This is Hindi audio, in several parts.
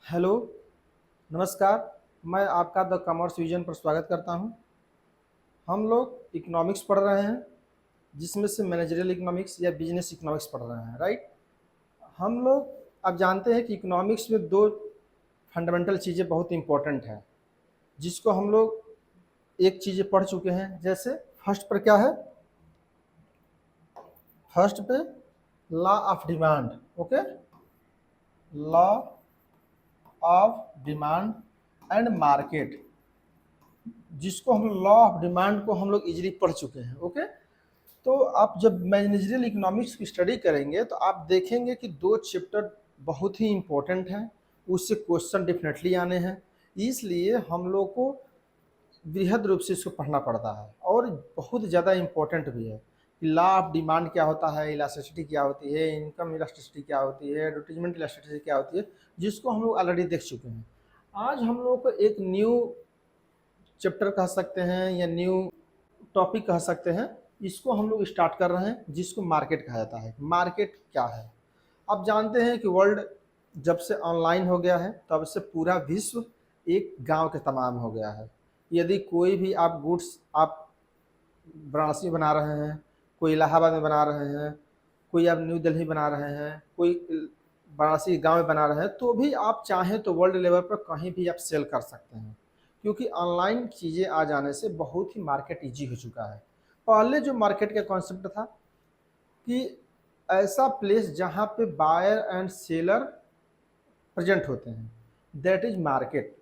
हेलो, नमस्कार। मैं आपका द कॉमर्स विजन पर स्वागत करता हूं। हम लोग इकोनॉमिक्स पढ़ रहे हैं, जिसमें से मैनेजरियल इकोनॉमिक्स या बिजनेस इकोनॉमिक्स पढ़ रहे हैं, राइट। हम लोग अब जानते हैं कि इकोनॉमिक्स में दो फंडामेंटल चीज़ें बहुत इंपॉर्टेंट हैं, जिसको हम लोग एक चीज़ें पढ़ चुके हैं। जैसे फर्स्ट पर क्या है, फर्स्ट पे law of demand, okay, law of demand and market, जिसको हम लॉ ऑफ डिमांड को हम लोग इजीली पढ़ चुके हैं, ओके। तो आप जब मैनेजरियल इकोनॉमिक्स की स्टडी करेंगे तो आप देखेंगे कि दो चैप्टर बहुत ही इंपॉर्टेंट हैं, उससे क्वेश्चन डेफिनेटली आने हैं। इसलिए हम लोग को बृहद रूप से इसको पढ़ना पड़ता है और बहुत ज़्यादा इम्पोर्टेंट भी है कि लॉ ऑफ डिमांड क्या होता है, इलास्टिसिटी क्या होती है, इनकम इलास्टिसिटी क्या होती है, एडवर्टीजमेंट इलास्टिसिटी क्या होती है, जिसको हम लोग ऑलरेडी देख चुके हैं। आज हम लोग को एक न्यू चैप्टर कह सकते हैं या न्यू टॉपिक कह सकते हैं, इसको हम लोग स्टार्ट कर रहे हैं, जिसको मार्केट कहा जाता है। मार्केट क्या है? आप जानते हैं कि वर्ल्ड जब से ऑनलाइन हो गया है तब से पूरा विश्व एक गांव के तमाम हो गया है। यदि कोई भी आप गुड्स आप वाराणसी बना रहे हैं, कोई इलाहाबाद में बना रहे हैं, कोई आप न्यू दिल्ली बना रहे हैं, कोई वाराणसी गांव में बना रहे हैं, तो भी आप चाहें तो वर्ल्ड लेवल पर कहीं भी आप सेल कर सकते हैं, क्योंकि ऑनलाइन चीज़ें आ जाने से बहुत ही मार्केट ईजी हो चुका है। पहले जो मार्केट का कॉन्सेप्ट था कि ऐसा प्लेस जहाँ पे बायर एंड सेलर प्रेजेंट होते हैं, दैट इज मार्केट।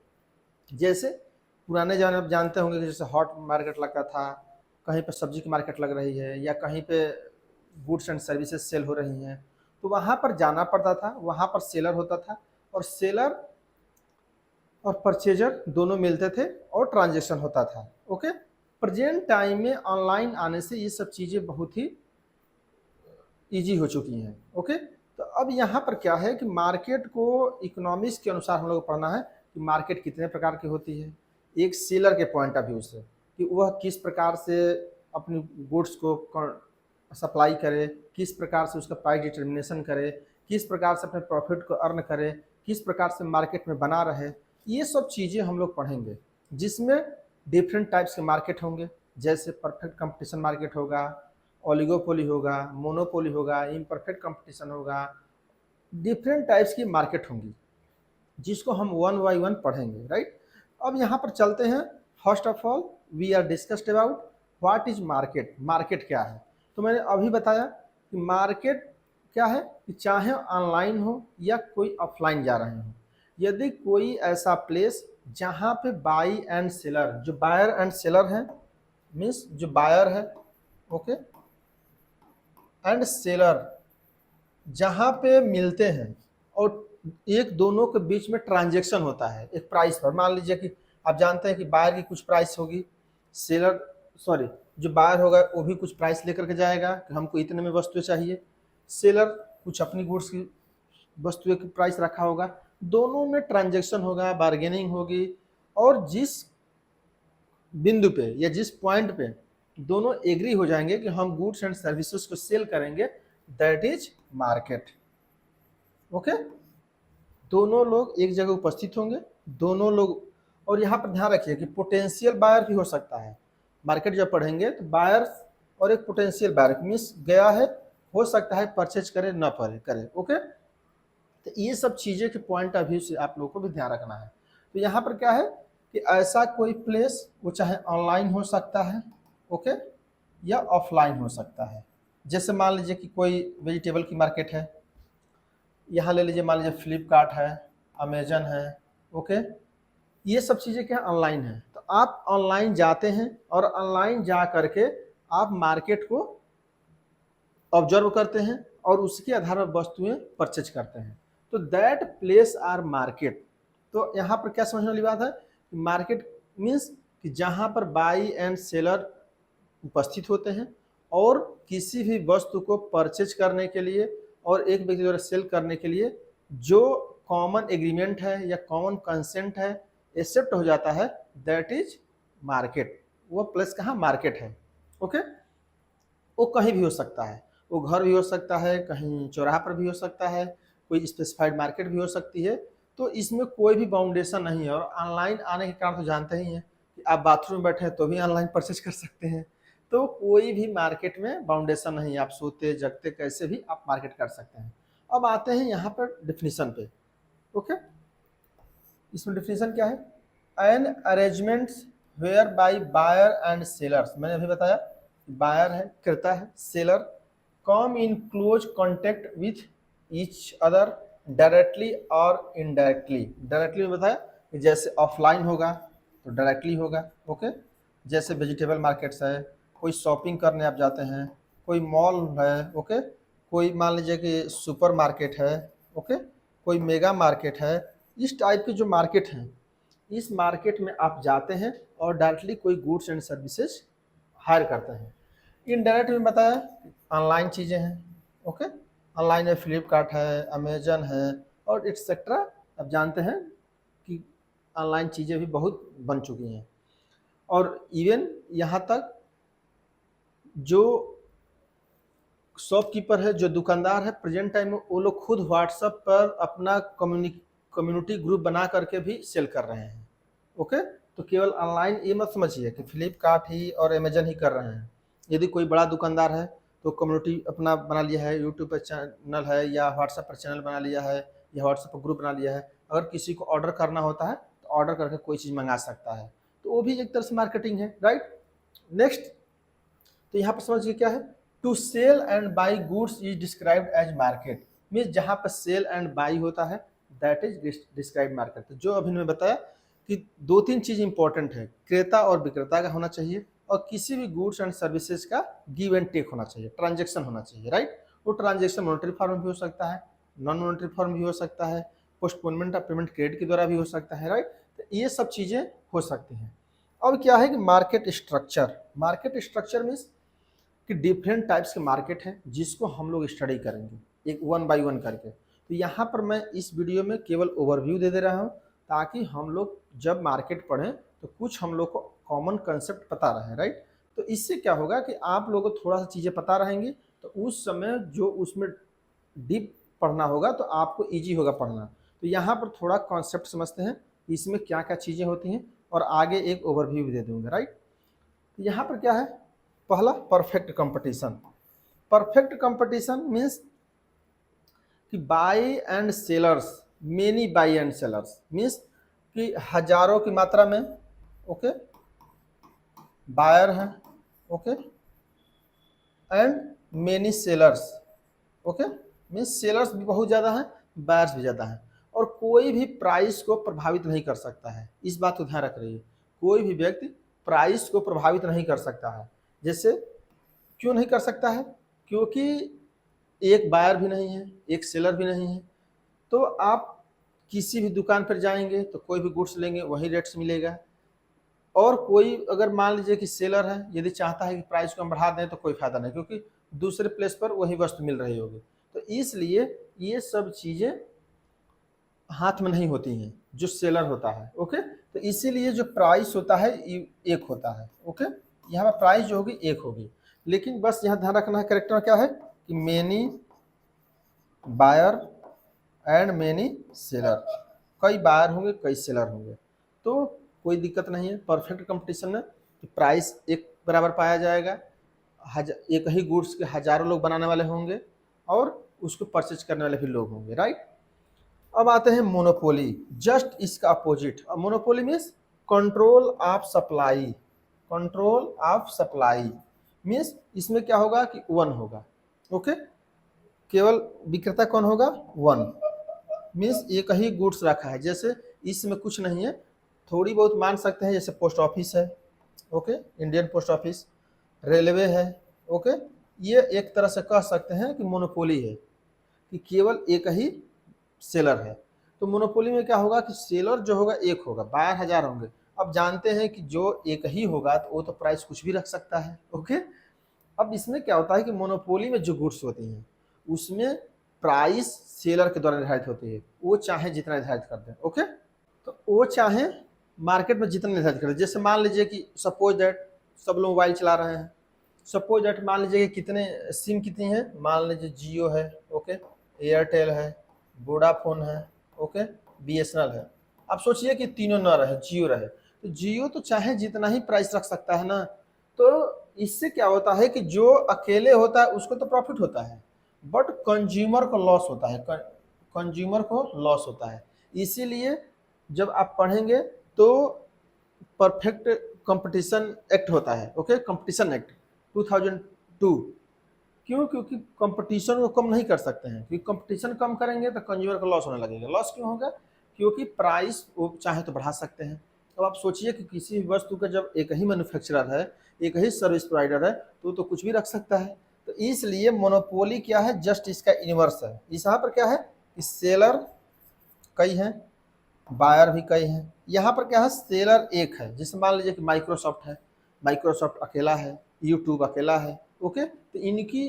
जैसे पुराने ज़माने में आप जानते होंगे कि जैसे हॉट मार्केट लगता था, कहीं पे सब्जी की मार्केट लग रही है या कहीं पे गुड्स एंड सर्विसेज सेल हो रही हैं, तो वहाँ पर जाना पड़ता था, वहाँ पर सेलर होता था और सेलर और परचेजर दोनों मिलते थे और ट्रांजेक्शन होता था, ओके। प्रेजेंट टाइम में ऑनलाइन आने से ये सब चीज़ें बहुत ही ईजी हो चुकी हैं, ओके। तो अब यहाँ पर क्या है कि मार्केट को इकोनॉमिक्स के अनुसार हम लोग को पढ़ना है कि मार्केट कितने प्रकार की होती है, एक सेलर के पॉइंट ऑफ व्यू से कि वह किस प्रकार से अपनी गुड्स को सप्लाई करे, किस प्रकार से उसका प्राइस डिटर्मिनेशन करे, किस प्रकार से अपने प्रॉफिट को अर्न करे, किस प्रकार से मार्केट में बना रहे। ये सब चीज़ें हम लोग पढ़ेंगे, जिसमें डिफरेंट टाइप्स के मार्केट होंगे। जैसे परफेक्ट कंपटीशन मार्केट होगा, ओलिगोपोली होगा, मोनोपोली होगा, इम्परफेक्ट कंपटीशन होगा, डिफरेंट टाइप्स की मार्केट होंगी, जिसको हम वन बाई वन पढ़ेंगे, राइट। अब यहाँ पर चलते हैं। First of all we are discussed about what is market. Market क्या है? तो मैंने अभी बताया कि मार्केट क्या है कि चाहे ऑनलाइन हो या कोई ऑफलाइन जा रहे हो, यदि कोई ऐसा प्लेस जहाँ पे बाई एंड सेलर, जो बायर एंड सेलर हैं, मीन्स जो बायर है, ओके, एंड सेलर जहाँ पे मिलते हैं और एक दोनों के बीच में ट्रांजेक्शन होता है एक प्राइस पर। मान लीजिए कि आप जानते हैं कि बायर की कुछ प्राइस होगी, सेलर सॉरी जो बायर होगा वो भी कुछ प्राइस लेकर के जाएगा कि हमको इतने में वस्तु चाहिए, सेलर कुछ अपनी गुड्स की वस्तुएं की प्राइस रखा होगा, दोनों में ट्रांजेक्शन होगा, बार्गेनिंग होगी, और जिस बिंदु पे या जिस पॉइंट पे दोनों एग्री हो जाएंगे कि हम गुड्स एंड सर्विसेज को सेल करेंगे, दैट इज मार्केट, ओके। दोनों लोग एक जगह उपस्थित होंगे, दोनों लोग, और यहाँ पर ध्यान रखिए कि पोटेंशियल बायर भी हो सकता है। मार्केट जब पढ़ेंगे तो बायर और एक पोटेंशियल बायर मीन्स गया है, हो सकता है परचेज करे ना करे, ओके। तो ये सब चीज़ें के पॉइंट ऑफ व्यू से आप लोगों को भी ध्यान रखना है। तो यहाँ पर क्या है कि ऐसा कोई प्लेस वो चाहे ऑनलाइन हो सकता है, ओके, या ऑफलाइन हो सकता है। जैसे मान लीजिए कि कोई वेजिटेबल की मार्केट है, यहाँ ले लीजिए, मान लीजिए फ्लिपकार्ट है, अमेजन है, ओके। ये सब चीज़ें क्या ऑनलाइन है, तो आप ऑनलाइन जाते हैं और ऑनलाइन जा करके आप मार्केट को ऑब्जर्व करते हैं और उसके आधार पर वस्तुएं परचेज करते हैं, तो दैट प्लेस आर मार्केट। तो यहाँ पर क्या समझने वाली बात है कि मार्केट मीन्स कि जहाँ पर बाई एंड सेलर उपस्थित होते हैं और किसी भी वस्तु को परचेज करने के लिए और एक व्यक्ति द्वारा सेल करने के लिए जो कॉमन एग्रीमेंट है या कॉमन कंसेंट है एक्सेप्ट हो जाता है, दैट इज मार्केट। वो प्लेस कहाँ मार्केट है, ओके। वो कहीं भी हो सकता है, वो घर भी हो सकता है, कहीं चौराहा पर भी हो सकता है, कोई स्पेसिफाइड मार्केट भी हो सकती है, तो इसमें कोई भी बाउंडेशन नहीं है। और ऑनलाइन आने के कारण तो जानते ही हैं कि आप बाथरूम में बैठे हैं तो भी ऑनलाइन परचेज कर सकते हैं। तो कोई भी मार्केट में बाउंडेशन नहीं है, आप सोते जगते कैसे भी आप मार्केट कर सकते हैं। अब आते हैं यहाँ पर डिफिनीशन पे। ओके, इसमें डिफिनीशन क्या है? An arrangement whereby buyer and sellers, मैंने अभी बताया बायर है, क्रेता है, seller come in close contact with each other directly और इनडायरेक्टली। डायरेक्टली में बताया कि जैसे ऑफलाइन होगा तो डायरेक्टली होगा। ओके, जैसे वेजिटेबल मार्केट्स है, कोई शॉपिंग करने आप जाते हैं, कोई मॉल है, ओके, कोई मान लीजिए कि सुपर मार्केट है, ओके, कोई मेगा मार्केट है, इस टाइप की जो मार्केट हैं, इस मार्केट में आप जाते हैं और डायरेक्टली कोई गुड्स एंड सर्विसेज हायर करते हैं। इनडायरेक्ट में बताया ऑनलाइन चीज़ें हैं, ओके, ऑनलाइन है, फ्लिपकार्ट है, अमेजन है और एट्सेट्रा। अब जानते हैं कि ऑनलाइन चीज़ें भी बहुत बन चुकी हैं। और इवन यहाँ तक जो शॉपकीपर है, जो दुकानदार है, प्रेजेंट टाइम में वो लोग खुद व्हाट्सएप पर अपना कम्युनिटी ग्रुप बना करके भी सेल कर रहे हैं। ओके, तो केवल ऑनलाइन ये मत समझिए कि फ्लिपकार्ट ही और अमेजन ही कर रहे हैं। यदि कोई बड़ा दुकानदार है तो कम्युनिटी अपना बना लिया है, यूट्यूब पर चैनल है या व्हाट्सएप पर चैनल बना लिया है या व्हाट्सएप पर ग्रुप बना लिया है। अगर किसी को ऑर्डर करना होता है तो ऑर्डर करके कोई चीज़ मंगा सकता है, तो वो भी एक तरह से मार्केटिंग है, राइट। नेक्स्ट, तो यहाँ पर समझिए क्या है, to sell and buy goods is described as market. Means जहाँ पर सेल एंड बाई होता है दैट इज डिस्क्राइब्ड मार्केट। तो जो अभी मैंने बताया कि दो तीन चीज़ इंपॉर्टेंट है, क्रेता और विक्रेता का होना चाहिए और किसी भी गुड्स एंड सर्विसेज का गिव एंड टेक होना चाहिए, ट्रांजेक्शन होना चाहिए, राइट। वो ट्रांजेक्शन मॉनेटरी फॉर्म भी हो सकता है, नॉन मॉनेटरी फॉर्म भी हो सकता है, पोस्टपोनमेंट ऑफ पेमेंट क्रेडिट के द्वारा भी हो सकता है, राइट। तो ये सब चीज़ें हो सकती हैं। अब क्या है कि market structure. Market structure means कि डिफरेंट टाइप्स के मार्केट हैं जिसको हम लोग स्टडी करेंगे एक वन बाय वन करके। तो यहाँ पर मैं इस वीडियो में केवल ओवरव्यू दे रहा हूँ ताकि हम लोग जब मार्केट पढ़ें तो कुछ हम लोग को कॉमन कंसेप्ट पता रहे, राइट। तो इससे क्या होगा कि आप लोगों को थोड़ा सा चीज़ें पता रहेंगी तो उस समय जो उसमें डीप पढ़ना होगा तो आपको ईजी होगा पढ़ना। तो यहाँ पर थोड़ा कॉन्सेप्ट समझते हैं इसमें क्या क्या चीज़ें होती हैं और आगे एक ओवरव्यू भी दे दूँगा, राइट। यहाँ पर क्या है, पहला perfect competition. Perfect competition means कि buy and sellers, many buy and sellers means कि हजारों की मात्रा में, ओके, बायर हैं, okay, and many sellers, okay, means sellers भी बहुत ज़्यादा हैं, बायर्स भी ज़्यादा हैं। और कोई भी प्राइस को प्रभावित नहीं कर सकता है, इस बात को ध्यान रख रही है। कोई भी व्यक्ति प्राइस को प्रभावित नहीं कर सकता है। जैसे क्यों नहीं कर सकता है? क्योंकि एक बायर भी नहीं है, एक सेलर भी नहीं है। तो आप किसी भी दुकान पर जाएंगे तो कोई भी गुड्स लेंगे वही रेट से मिलेगा। और कोई अगर मान लीजिए कि सेलर है, यदि चाहता है कि प्राइस को हम बढ़ा दें तो कोई फायदा नहीं, क्योंकि दूसरे प्लेस पर वही वस्तु मिल रही होगी। तो इसलिए ये सब चीज़ें हाथ में नहीं होती हैं जो सेलर होता है, ओके। तो इसीलिए जो प्राइस होता है एक होता है, ओके। यहाँ पर प्राइस जो होगी एक होगी, लेकिन बस यहाँ ध्यान रखना है करेक्टर क्या है कि many buyer and many seller, कई बायर होंगे कई सेलर होंगे, तो कोई दिक्कत नहीं है। परफेक्ट कंपटीशन में प्राइस एक बराबर पाया जाएगा, एक ही गुड्स के हजारों लोग बनाने वाले होंगे और उसको परचेज करने वाले भी लोग होंगे, राइट। अब आते हैं मोनोपोली, जस्ट इसका opposite. Monopoly means control of supply. Control of supply means इसमें क्या होगा कि वन होगा, ओके। केवल विक्रेता कौन होगा? वन। मीन्स एक ही गुड्स रखा है, जैसे इसमें कुछ नहीं है, थोड़ी बहुत मान सकते हैं, जैसे पोस्ट ऑफिस है, okay, Indian post office, railway है, ओके। ये एक तरह से कह सकते हैं कि मोनोपोली है कि केवल एक ही सेलर है। तो मोनोपोली में क्या होगा कि सेलर जो होगा एक होगा, बायर हजार होंगे। अब जानते हैं कि जो एक ही होगा तो वो तो प्राइस कुछ भी रख सकता है, ओके। अब इसमें क्या होता है कि मोनोपोली में जो गुड्स होती हैं उसमें प्राइस सेलर के द्वारा निर्धारित होती है, वो चाहे जितना निर्धारित कर दें, ओके। तो वो चाहे मार्केट में जितना निर्धारित कर दें। जैसे मान लीजिए कि सपोज दैट सब लोग मोबाइल चला रहे हैं, सपोज दैट मान लीजिए कि कितने सिम कितनी है, मान लीजिए जियो है, ओके, एयरटेल है, वोडाफोन है, ओके, BSNL है। आप सोचिए कि तीनों न रहे, जियो रहे, तो जियो तो चाहे जितना ही प्राइस रख सकता है ना, तो इससे क्या होता है कि जो अकेले होता है उसको तो प्रॉफिट होता है, बट कंज्यूमर को लॉस होता है, कंज्यूमर को लॉस होता है। इसीलिए जब आप पढ़ेंगे तो परफेक्ट कंपटीशन एक्ट होता है, ओके, कंपटीशन एक्ट 2002। क्यों? क्योंकि कंपटीशन को कम नहीं कर सकते हैं, क्योंकि कंपटीशन कम करेंगे तो कंज्यूमर को लॉस होने लगेगा। लॉस क्यों होगा? क्योंकि प्राइस वो चाहे तो बढ़ा सकते हैं। अब आप सोचिए कि किसी वस्तु का जब एक ही मैन्युफैक्चरर है, एक ही सर्विस प्रोवाइडर है, तो कुछ भी रख सकता है। तो इसलिए मोनोपोली क्या है? जस्ट इसका इनवर्स है। इस यहाँ पर क्या है कि सेलर कई हैं, बायर भी कई हैं। यहाँ पर क्या है? सेलर एक है। जैसे मान लीजिए कि माइक्रोसॉफ्ट है, माइक्रोसॉफ्ट अकेला है, यूट्यूब अकेला है, ओके, तो इनकी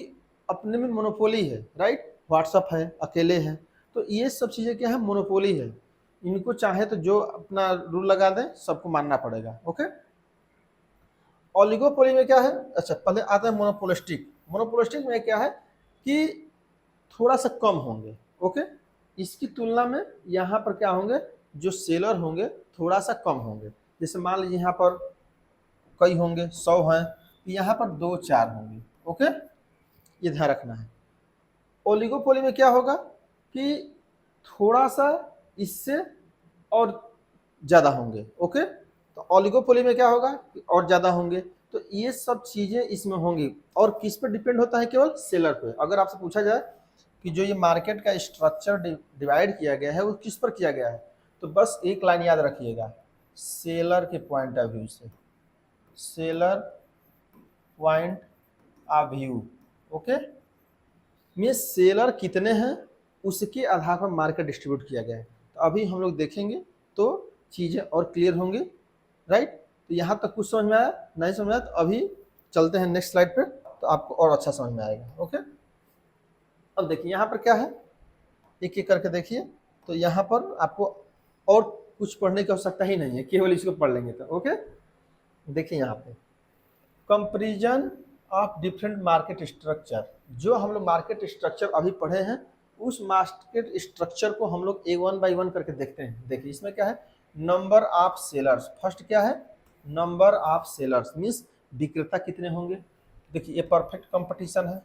अपने में मोनोपोली है, राइट। व्हाट्सअप है, अकेले हैं। तो ये सब चीज़ें क्या है? मोनोपोली है। इनको चाहे तो जो अपना रूल लगा दें, सबको मानना पड़ेगा, ओके। ओलिगोपोली में क्या है? अच्छा, पहले आता है मोनोपोलिस्टिक। मोनोपोलिस्टिक में क्या है कि थोड़ा सा कम होंगे, ओके। इसकी तुलना में यहाँ पर क्या होंगे? जो सेलर होंगे थोड़ा सा कम होंगे। जैसे मान लीजिए यहाँ पर कई होंगे, 100 हैं, तो यहाँ पर 2-4 होंगे, ओके, ये ध्यान रखना है। ओलिगोपोली में क्या होगा कि थोड़ा सा इससे और ज़्यादा होंगे, ओके। तो ओलिगोपोली में क्या होगा कि और ज़्यादा होंगे। तो ये सब चीज़ें इसमें होंगी। और किस पर डिपेंड होता है? केवल सेलर पे। अगर आपसे पूछा जाए कि जो ये मार्केट का स्ट्रक्चर डिवाइड किया गया है वो किस पर किया गया है, तो बस एक लाइन याद रखिएगा, सेलर के पॉइंट ऑफ व्यू से, seller point of view, okay. में सेलर कितने हैं उसके आधार पर मार्केट डिस्ट्रीब्यूट किया गया है। तो अभी हम लोग देखेंगे तो चीज़ें और क्लियर होंगी, राइट। तो यहाँ तक कुछ समझ में आया? नहीं समझ में आया तो अभी चलते हैं नेक्स्ट स्लाइड पे, तो आपको और अच्छा समझ में आएगा, ओके। अब देखिए यहाँ पर क्या है, एक एक करके देखिए। तो यहाँ पर आपको और कुछ पढ़ने की आवश्यकता ही नहीं है, केवल इसको पढ़ लेंगे तो, ओके। देखिए यहाँ पे comparison of different market structure. जो हम लोग मार्केट स्ट्रक्चर अभी पढ़े हैं, उस मार्केट स्ट्रक्चर को हम लोग एक 1 बाय 1 करके देखते हैं। देखिए इसमें क्या है? Number of sellers. फर्स्ट क्या है? नंबर ऑफ सेलर्स मीन्स विक्रेता कितने होंगे। देखिए ये परफेक्ट कंपटीशन है,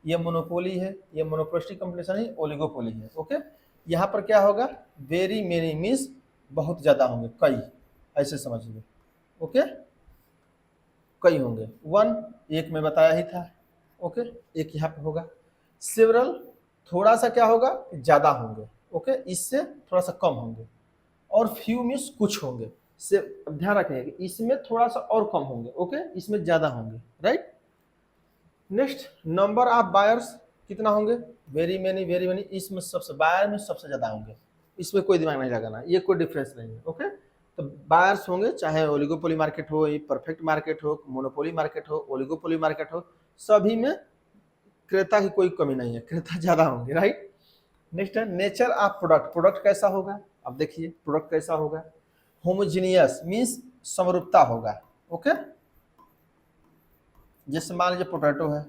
ये मोनोपोली है, ये मोनोपोलिस्टिक कंपटीशन है, ओलिगोपोली है, ओके। यहाँ पर क्या होगा? वेरी मेनी मीन्स बहुत ज़्यादा होंगे, कई, ऐसे समझिए, ओके। कई होंगे। 1 एक में बताया ही था, ओके, एक यहाँ पे होगा। सेवरल थोड़ा सा क्या होगा? ज़्यादा होंगे, ओके, इससे थोड़ा सा कम होंगे। और फ्यू मीन्स कुछ होंगे। से ध्यान रखें कि इसमें थोड़ा सा और कम होंगे, ओके, इसमें ज़्यादा होंगे, right. Next number of buyers कितना होंगे? वेरी मेनी, इसमें सबसे बायर में सबसे ज़्यादा होंगे। इसमें कोई दिमाग नहीं लगाना, ये कोई डिफरेंस नहीं है, ओके। तो बायर्स होंगे, चाहे ओलिगोपोली मार्केट हो, ये परफेक्ट मार्केट हो, मोनोपोली मार्केट हो, ओलिगोपोली मार्केट हो, सभी में क्रेता की कोई कमी नहीं है, क्रेता ज़्यादा होंगे, राइट। नेक्स्ट है नेचर ऑफ प्रोडक्ट। प्रोडक्ट कैसा होगा? अब देखिए प्रोडक्ट कैसा होगा? होमोजीनियस मीन्स समरूपता होगा, ओके। जैसे मान लीजिए पोटैटो है,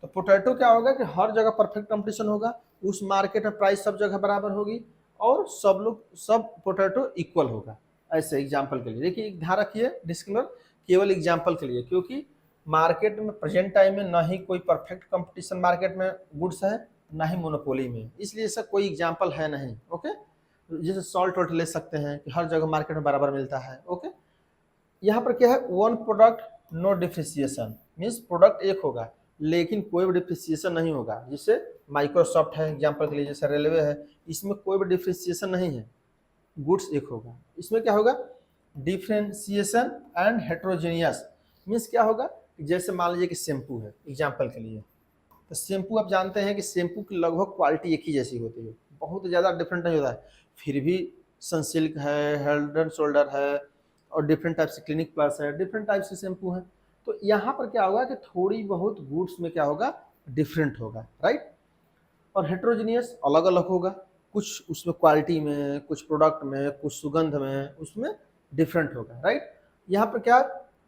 तो पोटैटो क्या होगा कि हर जगह परफेक्ट कंपटीशन होगा, उस मार्केट में प्राइस सब जगह बराबर होगी और सब पोटैटो इक्वल होगा। ऐसे एग्जांपल के लिए देखिए, ध्यान रखिए डिस्क्लेमर, केवल एग्जांपल के लिए, क्योंकि मार्केट में प्रेजेंट टाइम में ना ही कोई परफेक्ट कंपटीशन मार्केट में गुड्स है, ना ही मोनोपोली में, इसलिए ऐसा कोई एग्जाम्पल है नहीं, ओके। जैसे सॉल्ट वोल्ट ले सकते हैं कि हर जगह मार्केट में बराबर मिलता है, ओके। यहाँ पर क्या है? 1 product no differentiation means product एक होगा लेकिन कोई भी डिफ्रेंशिएशन नहीं होगा। जैसे माइक्रोसॉफ्ट है एग्जांपल के लिए, जैसे रेलवे है, इसमें कोई भी डिफ्रेंशिएशन नहीं है, गुड्स एक होगा। इसमें क्या होगा? डिफ्रेंशिएशन एंड हेट्रोजीनियस मीन्स क्या होगा? जैसे मान लीजिए कि शैम्पू है एग्जाम्पल के लिए, तो शैम्पू आप जानते हैं कि शैम्पू की लगभग क्वालिटी एक ही जैसी होती है, बहुत ज़्यादा डिफरेंट नहीं होता है। फिर भी सनसिल्क है, हेड एंड शोल्डर है, और डिफरेंट टाइप से क्लिनिक प्लस है, डिफरेंट टाइप से शैम्पू है। तो यहाँ पर क्या होगा कि थोड़ी बहुत गुड्स में क्या होगा? डिफरेंट होगा, राइट। और हेट्रोजीनियस अलग अलग होगा, कुछ उसमें क्वालिटी में, कुछ प्रोडक्ट में, कुछ सुगंध में, उसमें डिफरेंट होगा, राइट। यहाँ पर क्या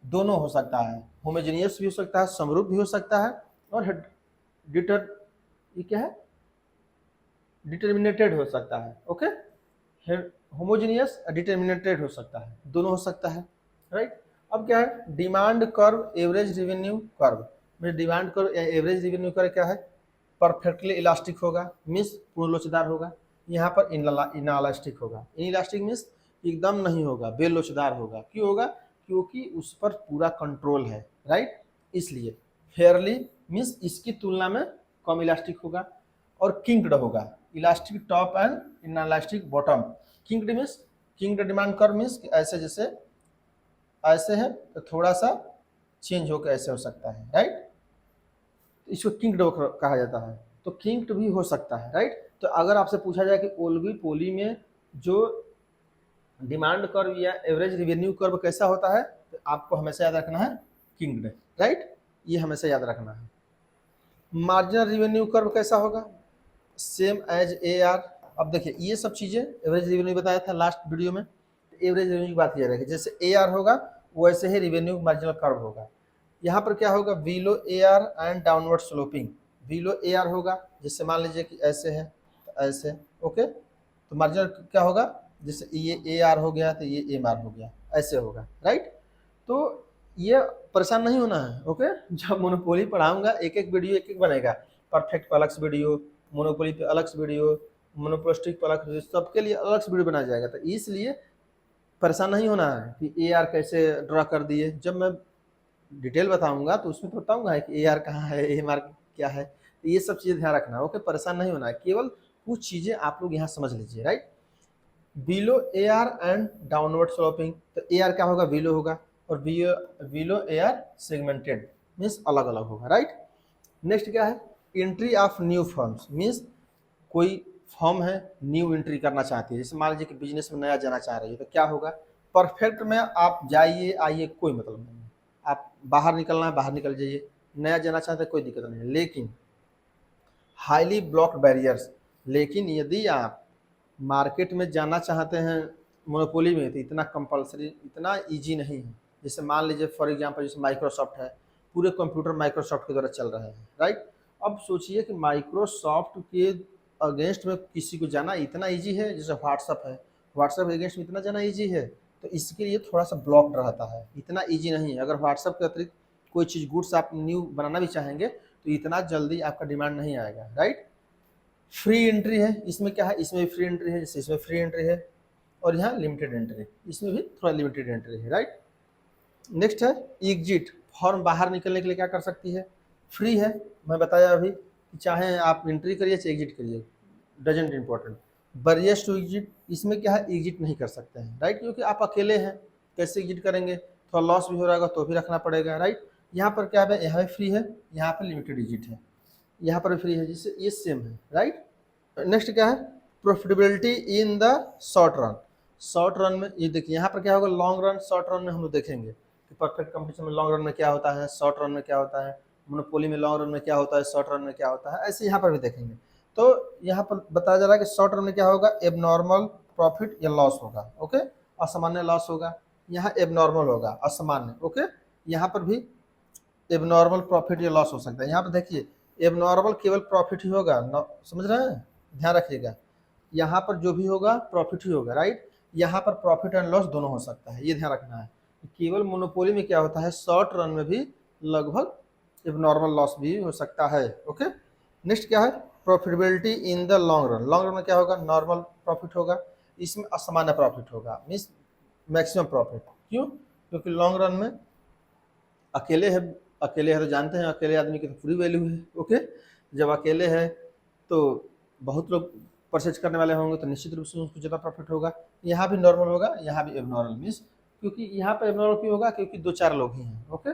दोनों हो सकता है, होमोजीनियस भी हो सकता है, समरूप भी हो सकता है, और डिटर ये क्या है? डिटर्मिनेटेड हो सकता है, ओके। होमोजीनियस डिटर्मिनेटेड हो सकता है, दोनों हो सकता है, राइट। अब क्या है, demand curve average revenue curve में demand curve average revenue curve क्या है, परफेक्टली इलास्टिक होगा, मीन्स पूर्ण लोचदार होगा। यहाँ पर इनलास्टिक होगा, इनलास्टिक मीन्स एकदम नहीं होगा, बेलोचदार होगा। क्यों होगा, क्योंकि उस पर पूरा कंट्रोल है, राइट। इसलिए फेयरली मीन्स इसकी तुलना में कम इलास्टिक होगा, और किंक्ड होगा, elastic top and inelastic bottom. Kinked means, kinked demand curve means ऐसे, जैसे ऐसे है तो थोड़ा सा चेंज होकर ऐसे हो सकता है, राइट। इसको किंक्ड कहा जाता है, तो किंक्ड भी हो सकता है, राइट। तो अगर आपसे पूछा जाए कि ओलगी पोली में जो डिमांड कर्व या एवरेज रेवेन्यू कर्व कैसा होता है, तो आपको हमेशा याद रखना है किंक्ड, राइट, ये हमेशा याद रखना है। मार्जिनल रेवेन्यू कर्व कैसा होगा, सेम एज ए आर। अब देखिए ये सब चीजें एवरेज रेवेन्यू बताया था लास्ट वीडियो में, एवरेज रेवेन्यू की बात किया जाएगी, जैसे ए आर होगा वैसे ही रेवेन्यू मार्जिनल कर्व होगा। यहाँ पर क्या होगा, below A R and downward sloping. Below A R होगा, जैसे मान लीजिए कि ऐसे है तो ऐसे, ओके, तो मार्जिनल क्या होगा, जैसे ये ए आर हो गया तो ये एम आर हो गया, ऐसे होगा, राइट। तो ये परेशान नहीं होना है, ओके। जब मोनोपोली पढ़ाऊंगा एक एक वीडियो एक एक बनेगा, परफेक्ट पर अलग से वीडियो, मोनोपोली पे अलग से वीडियो, मोनोपोलिस्टिक पर अलग से, सबके लिए अलग से वीडियो बनाया जाएगा। तो इसलिए परेशान नहीं होना है कि ए आर कैसे ड्रा कर दिए, जब मैं डिटेल बताऊंगा तो उसमें तो बताऊंगा कि ए आर कहाँ है, एम आर क्या है, तो ये सब चीज़ें ध्यान रखना है, ओके। परेशान नहीं होना है, केवल कुछ चीज़ें आप लोग यहाँ समझ लीजिए, right. Below A R and downward sloping, तो ए आर क्या होगा, बिलो होगा, और below A R segmented means अलग अलग होगा, राइट। नेक्स्ट क्या है, entry of new firms means कोई फर्म है न्यू एंट्री करना चाहती है, जैसे मान लीजिए कि बिजनेस में नया जाना चाह रही है, तो क्या होगा, परफेक्ट में आप जाइए आइए कोई मतलब नहीं है, आप बाहर निकलना है बाहर निकल जाइए, नया जाना चाहते हैं कोई दिक्कत नहीं है। लेकिन हाईली ब्लॉक्ड बैरियर्स, लेकिन यदि आप मार्केट में जाना चाहते हैं मोनोपोली में, तो इतना कंपलसरी, इतना इजी नहीं है। जैसे मान लीजिए फॉर एग्जांपल जैसे माइक्रोसॉफ्ट है, पूरे कंप्यूटर माइक्रोसॉफ्ट के द्वारा चल रहे हैं, राइट। अब सोचिए कि माइक्रोसॉफ्ट के अगेंस्ट में किसी को जाना इतना इजी है, जैसे व्हाट्सअप है, व्हाट्सअप के अगेंस्ट में इतना जाना इजी है, तो इसके लिए थोड़ा सा ब्लॉक्ड रहता है, इतना ईजी नहीं है। अगर व्हाट्सअप के अतिरिक्त कोई चीज़ गुड्स आप न्यू बनाना भी चाहेंगे तो इतना जल्दी आपका डिमांड नहीं आएगा, राइट। फ्री एंट्री है, इसमें क्या है, इसमें भी फ्री एंट्री है, जैसे इसमें फ्री एंट्री है, और यहाँ लिमिटेड एंट्री, इसमें भी थोड़ा लिमिटेड एंट्री है, राइट। नेक्स्ट है एग्जिट, फॉर्म बाहर निकलने के लिए क्या कर सकती है, फ्री है, मैं बताया अभी, चाहे आप एंट्री करिए चाहे एग्जिट करिए, doesn't important. Barriers to exit, इसमें क्या है, एग्जिट नहीं कर सकते हैं, राइट, क्योंकि आप अकेले हैं, कैसे एग्जिट करेंगे, थोड़ा लॉस भी हो रहा होगा तो भी रखना पड़ेगा, राइट। यहाँ पर क्या है, यहाँ फ्री है, यहाँ पर लिमिटेड एग्जिट है, यहाँ पर भी फ्री है, जिससे ये सेम है, राइट। नेक्स्ट क्या है, profitability in the short run. Short run में ये देखिए, यहाँ पर क्या होगा, लॉन्ग रन, शॉर्ट रन में हम लोग देखेंगे कि परफेक्ट कंपटीशन में लॉन्ग रन में क्या होता है, शॉर्ट रन में क्या होता है, मोनोपोली में लॉन्ग रन में क्या होता है, शॉर्ट रन में क्या होता है, ऐसे यहाँ पर भी देखेंगे। तो यहाँ पर बताया जा रहा है कि शॉर्ट रन में क्या होगा, एबनॉर्मल प्रॉफिट या लॉस होगा, ओके, असामान्य लॉस होगा। यहाँ एबनॉर्मल होगा, असामान्य, ओके। यहाँ पर भी एबनॉर्मल प्रॉफिट या लॉस हो सकता है। यहाँ पर देखिए एबनॉर्मल केवल प्रॉफिट ही होगा, समझ रहे हैं, ध्यान रखिएगा, यहाँ पर जो भी होगा प्रॉफिट ही होगा, राइट। यहाँ पर प्रॉफिट एंड लॉस दोनों हो सकता है, ये ध्यान रखना है। केवल मोनोपोली में क्या होता है, शॉर्ट रन में भी लगभग एबनॉर्मल लॉस भी हो सकता है, ओके। नेक्स्ट क्या है, profitability in the long run. Long run में क्या होगा, नॉर्मल प्रॉफिट होगा, इसमें असामान्य प्रॉफिट होगा, मीन्स मैक्सिमम प्रॉफिट। क्यों, क्योंकि लॉन्ग रन में अकेले है, अकेले है तो जानते हैं अकेले आदमी की तो पूरी वैल्यू है, ओके। जब अकेले है तो बहुत लोग परचेज करने वाले होंगे तो निश्चित रूप से उसको ज़्यादा प्रॉफिट होगा। यहाँ भी नॉर्मल होगा, यहाँ भी एबनॉर्मल, मीन्स क्योंकि यहाँ पर एबनॉर्मल क्यों होगा, क्योंकि 2-4 लोग ही हैं, ओके,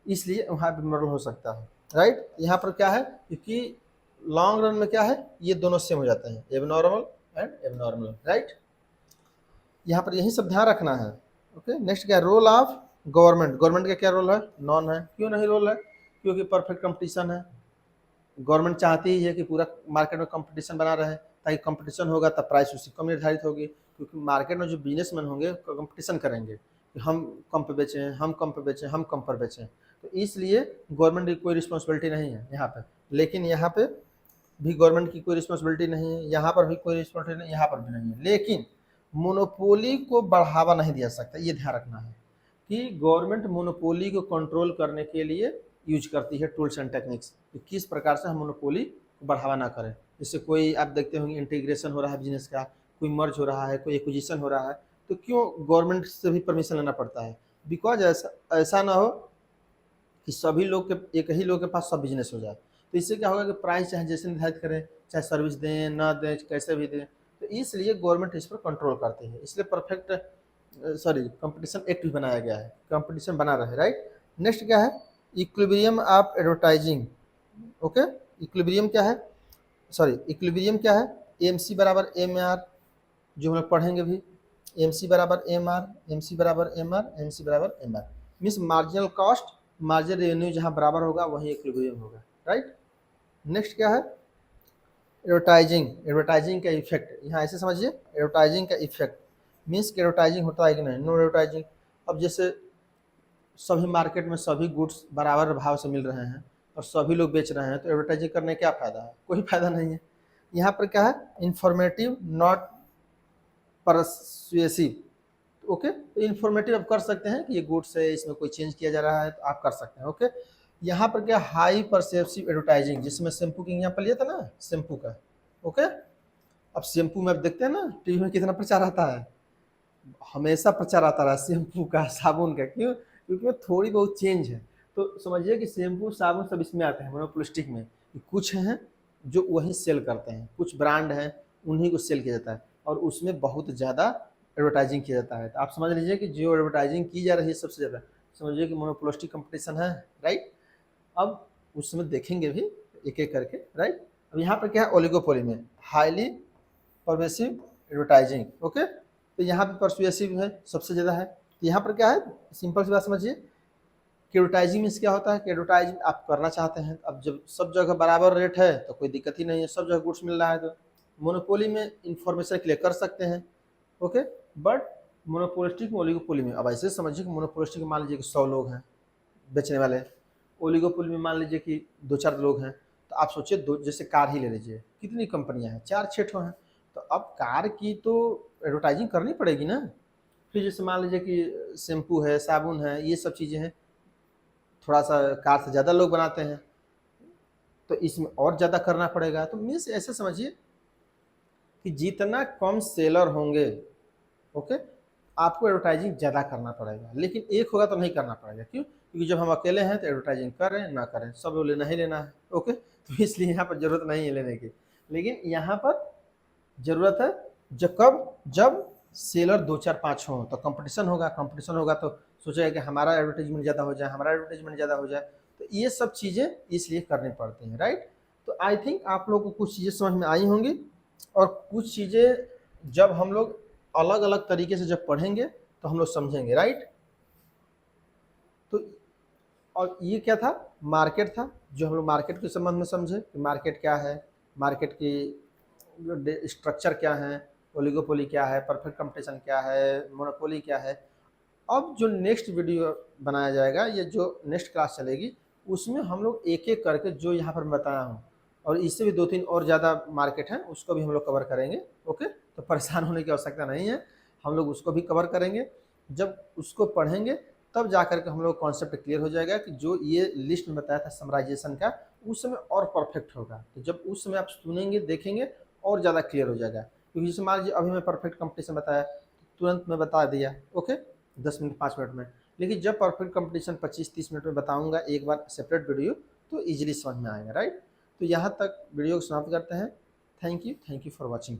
इसलिए वहाँ एबनॉर्मल हो सकता है, राइट। यहाँ पर क्या है, क्योंकि लॉन्ग रन में क्या है, ये दोनों सेम हो जाते हैं, एबनॉर्मल एंड एबनॉर्मल, राइट। यहाँ पर यही सब ध्यान रखना है, ओके। नेक्स्ट क्या है, रोल ऑफ गवर्नमेंट। गवर्नमेंट का क्या रोल है, नॉन है। क्यों नहीं रोल है, क्योंकि परफेक्ट कंपटीशन है, गवर्नमेंट चाहती ही है कि पूरा मार्केट में कंपटीशन बना रहे, ताकि कंपटीशन होगा तब प्राइस उसी कम निर्धारित होगी, क्योंकि मार्केट में जो बिजनेसमैन होंगे कंपटीशन करेंगे कि हम कम पे बेचें, हम कम पे बेचें, हम कम पर बेचें, तो इसलिए गवर्नमेंट की कोई रिस्पॉन्सिबिलिटी नहीं है यहाँ पे। लेकिन यहाँ पे भी गवर्नमेंट की कोई रिस्पॉन्सिबिलिटी नहीं है, यहाँ पर भी कोई रिस्पॉन्सिबिलिटी नहीं, यहाँ पर भी नहीं है। लेकिन मोनोपोली को बढ़ावा नहीं दिया सकता, ये ध्यान रखना है कि गवर्नमेंट मोनोपोली को कंट्रोल करने के लिए यूज करती है टूल्स एंड टेक्निक्स, कि किस प्रकार से हम मोनोपोली को बढ़ावा ना करें। जैसे कोई आप देखते होंगे इंटीग्रेशन हो रहा है बिजनेस का, कोई मर्ज हो रहा है, कोई एक्विजिशन हो रहा है, तो क्यों गवर्नमेंट से भी परमिशन लेना पड़ता है? बिकॉज ऐसा ना हो कि सभी लोग के, एक ही लोग के पास सब बिजनेस हो जाए। तो इससे क्या होगा कि प्राइस चाहे जैसे निर्धारित करें, चाहे सर्विस दें ना दें, कैसे भी दें, तो इसलिए गवर्नमेंट इस पर कंट्रोल करती है। इसलिए परफेक्ट कंपटीशन एक्ट भी बनाया गया है, कंपटीशन बना रहे, राइट। नेक्स्ट क्या है? Equilibrium of advertising. Okay, equilibrium क्या है? सॉरी, इक्विलिब्रियम क्या है? एम सी बराबर एम आर, जो हम लोग पढ़ेंगे भी। एम सी बराबर एम आर, एम सी बराबर एम आर, एम सी बराबर M R, means marginal cost marginal revenue जहाँ बराबर होगा वहीं इक्विलिब्रियम होगा, राइट। नेक्स्ट क्या है? एडवर्टाइजिंग। एडवर्टाइजिंग का इफेक्ट, यहाँ ऐसे समझिए, एडवर्टाइजिंग का इफेक्ट मीन्स कि एडवर्टाइजिंग होता है कि नहीं, नो एडवर्टाइजिंग। अब जैसे सभी मार्केट में सभी गुड्स बराबर भाव से मिल रहे हैं और सभी लोग बेच रहे हैं, तो एडवर्टाइजिंग करने क्या फ़ायदा है? कोई फ़ायदा नहीं है। यहाँ पर क्या है? Informative not persuasive. ओके, तो इन्फॉर्मेटिव आप कर सकते हैं कि ये गुड्स है, इसमें कोई चेंज किया जा रहा है, तो आप कर सकते हैं। ओके, यहाँ पर क्या? हाई परसेप्सिव एडवर्टाइजिंग, जिसमें शैम्पू की यहाँ पर लिया था ना, शैम्पू का। ओके, अब शैम्पू में आप देखते हैं ना टीवी में कितना प्रचार आता है, हमेशा प्रचार आता रहा शैम्पू का, साबुन का। क्यों? क्योंकि वो थोड़ी बहुत चेंज है। तो समझिए कि शैम्पू साबुन सब इसमें आते हैं मोनोपोलिस्टिक में। कुछ हैं जो वही सेल करते हैं, कुछ ब्रांड हैं उन्हीं को सेल किया जाता है, और उसमें बहुत ज़्यादा एडवर्टाइजिंग किया जाता है। तो आप समझ लीजिए कि जो एडवर्टाइजिंग की जा रही है सबसे ज़्यादा, समझिए कि मोनोपोलिस्टिक कंपटीशन है, राइट। अब उसमें देखेंगे भी एक एक करके, राइट। अब यहाँ पर क्या है? ओलिगोपोली में हाईली परवेसिव एडवर्टाइजिंग। ओके, तो यहाँ पे परसुएसिव है, सबसे ज़्यादा है। तो यहाँ पर क्या है? सिंपल सी बात समझिए कि एडवर्टाइजिंग मीन्स क्या होता है कि एडवर्टाइजिंग आप करना चाहते हैं, अब जब सब जगह बराबर रेट है तो कोई दिक्कत ही नहीं है, सब जगह गुड्स मिल रहा है, तो मोनोपोली में इंफॉर्मेशन के लिए कर सकते हैं। ओके, बट मोनोपोलिस्टिक में, ओलिगोपोली में, अब ऐसे समझिए कि मोनोपोलिस्टिक में मान लीजिए कि 100 लोग हैं बेचने वाले, ओलिगोपोली में मान लीजिए कि 2-4 लोग हैं। तो आप सोचिए, दो, जैसे कार ही ले लीजिए, कितनी कंपनियां हैं? 4-6 ठो हैं। तो अब कार की तो एडवर्टाइजिंग करनी पड़ेगी ना। फिर जैसे मान लीजिए कि शैम्पू है, साबुन है, ये सब चीज़ें हैं, थोड़ा सा कार से ज़्यादा लोग बनाते हैं, तो इसमें और ज़्यादा करना पड़ेगा। तो मीन्स ऐसे समझिए कि जितना कम सेलर होंगे, ओके, आपको एडवर्टाइजिंग ज़्यादा करना पड़ेगा। लेकिन एक होगा तो नहीं करना पड़ेगा। क्यों? क्योंकि जब हम अकेले हैं तो एडवर्टाइजिंग करें ना करें, सब लोग लेना ही लेना है। ओके, तो इसलिए यहाँ पर ज़रूरत नहीं है लेने की। लेकिन यहाँ पर ज़रूरत है जब सेलर 2-4-5 हों तो कंपटीशन होगा, कंपटीशन होगा तो सोचेगा कि हमारा एडवर्टाइजमेंट ज़्यादा हो जाए, हमारा एडवर्टाइजमेंट ज़्यादा हो जाए। तो ये सब चीज़ें इसलिए करनी पड़ती हैं, राइट। तो आई थिंक आप लोगों को कुछ चीज़ें समझ में आई होंगी, और कुछ चीज़ें जब हम लोग अलग अलग तरीके से जब पढ़ेंगे तो हम लोग समझेंगे, राइट। तो और ये क्या था? मार्केट था, जो हम लोग मार्केट के संबंध में समझे कि मार्केट क्या है, मार्केट की स्ट्रक्चर क्या है, ओलिगोपोली क्या है, परफेक्ट कंपटीशन क्या है, मोनोपोली क्या है। अब जो नेक्स्ट वीडियो बनाया जाएगा, या जो नेक्स्ट क्लास चलेगी, उसमें हम लोग एक एक करके जो यहाँ पर मैं बताया हूँ, और इससे भी 2-3 और ज़्यादा मार्केट हैं, उसको भी हम लोग कवर करेंगे। ओके, तो परेशान होने की आवश्यकता नहीं है, हम लोग उसको भी कवर करेंगे। जब उसको पढ़ेंगे तब जा कर के हम लोग कॉन्सेप्ट क्लियर हो जाएगा कि जो ये लिस्ट में बताया था समराइजेशन का, उस समय और परफेक्ट होगा। तो जब उस समय आप सुनेंगे देखेंगे और ज़्यादा क्लियर हो जाएगा। क्योंकि जैसे मान लीजिए अभी मैं परफेक्ट कंपटीशन बताया, तुरंत मैं बता दिया, ओके, 10 मिनट 5 मिनट में। लेकिन जब परफेक्ट कंपटीशन 25-30 मिनट में बताऊंगा एक बार सेपरेट वीडियो, तो इजीली समझ में आएगा, राइट। तो यहाँ तक वीडियो को समाप्त करते हैं। Thank you for watching.